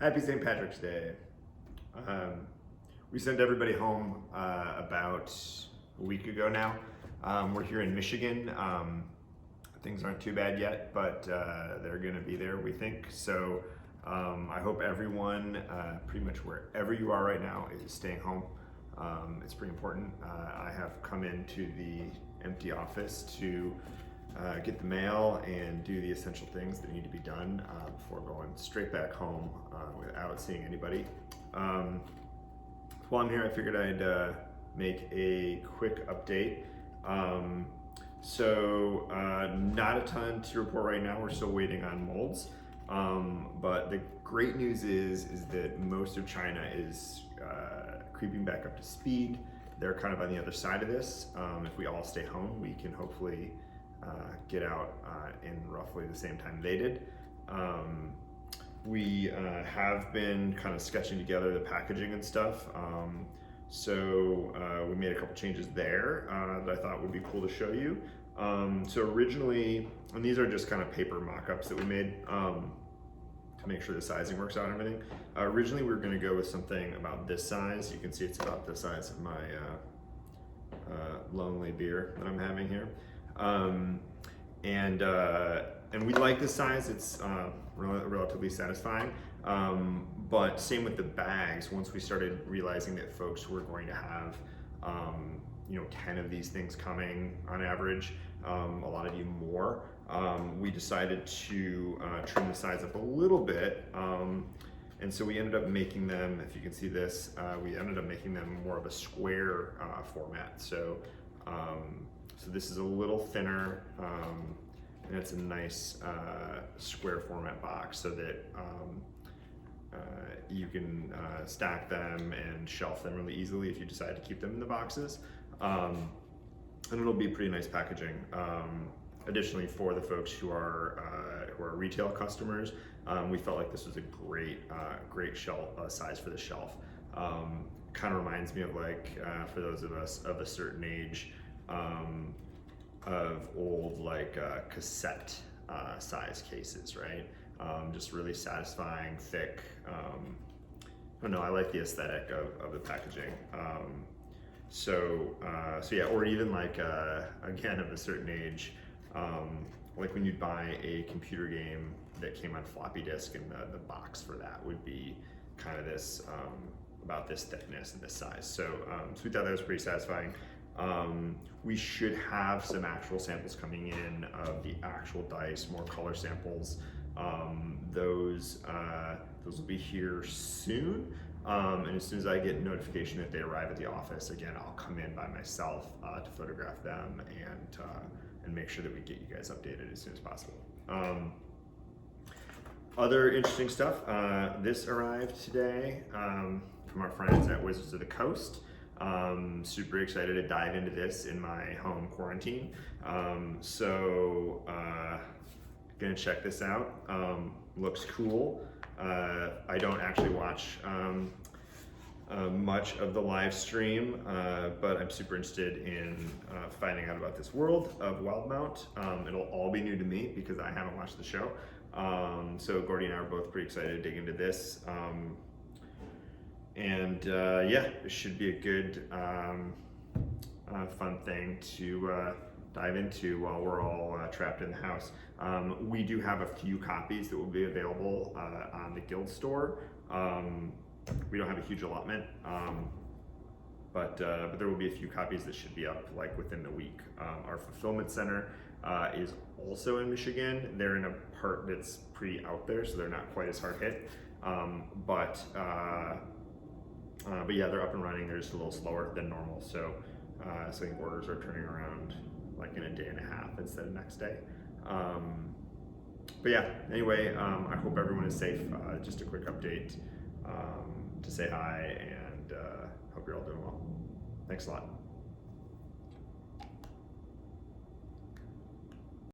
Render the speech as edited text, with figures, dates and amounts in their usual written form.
Happy St. Patrick's Day. We sent everybody home about a week ago now. We're here in Michigan. Things aren't too bad yet, but they're going to be there, we think. So I hope everyone, pretty much wherever you are right now, is staying home. It's pretty important. I have come into the empty office to get the mail and do the essential things that need to be done before going straight back home without seeing anybody. While I'm here, I figured I'd make a quick update. Not a ton to report right now. We're still waiting on molds. But the great news is that most of China is creeping back up to speed. They're kind of on the other side of this. If we all stay home, we can hopefully get out in roughly the same time they did. We have been kind of sketching together the packaging and stuff. We made a couple changes there that I thought would be cool to show you. So originally, and these are just kind of paper mock-ups that we made to make sure the sizing works out and everything. Originally, we were going to go with something about this size. You can see it's about the size of my lonely beer that I'm having here. And we like this size. It's relatively satisfying. But same with the bags. Once we started realizing that folks were going to have 10 of these things coming on average, a lot of you more, we decided to trim the size up a little bit. And so we ended up making them, if you can see this, we ended up making them more of a square format. So this is a little thinner, and it's a nice square format box so that you can stack them and shelf them really easily if you decide to keep them in the boxes. And it'll be pretty nice packaging. Additionally, for the folks who are retail customers, we felt like this was a great shelf size for the shelf. Kind of reminds me of for those of us of a certain age, of old cassette size cases, right? Just really satisfying, thick. I don't know, I like the aesthetic of the packaging. Or even again, of a certain age, like when you'd buy a computer game that came on floppy disk, and the box for that would be kind of this, about this thickness and this size. So we thought that was pretty satisfying. We should have some actual samples coming in of the actual dice, more color samples. Those will be here soon. And as soon as I get notification that they arrive at the office, again, I'll come in by myself to photograph them and make sure that we get you guys updated as soon as possible. Other interesting stuff. This arrived today from our friends at Wizards of the Coast. Super excited to dive into this in my home quarantine. Gonna check this out. Looks cool. I don't actually watch much of the live stream, but I'm super interested in finding out about this world of Wildemount. It'll all be new to me because I haven't watched the show. So Gordy and I are both pretty excited to dig into this. It should be a good, fun thing to dive into while we're all trapped in the house. We do have a few copies that will be available on the Guild store. We don't have a huge allotment, but there will be a few copies that should be up within the week. Our fulfillment center is also in Michigan. They're in a part that's pretty out there, so they're not quite as hard hit. But yeah, they're up and running. They're just a little slower than normal. So I think orders are turning around in a day and a half instead of next day. Anyway, I hope everyone is safe. Just a quick update to say hi, and hope you're all doing well. Thanks a lot.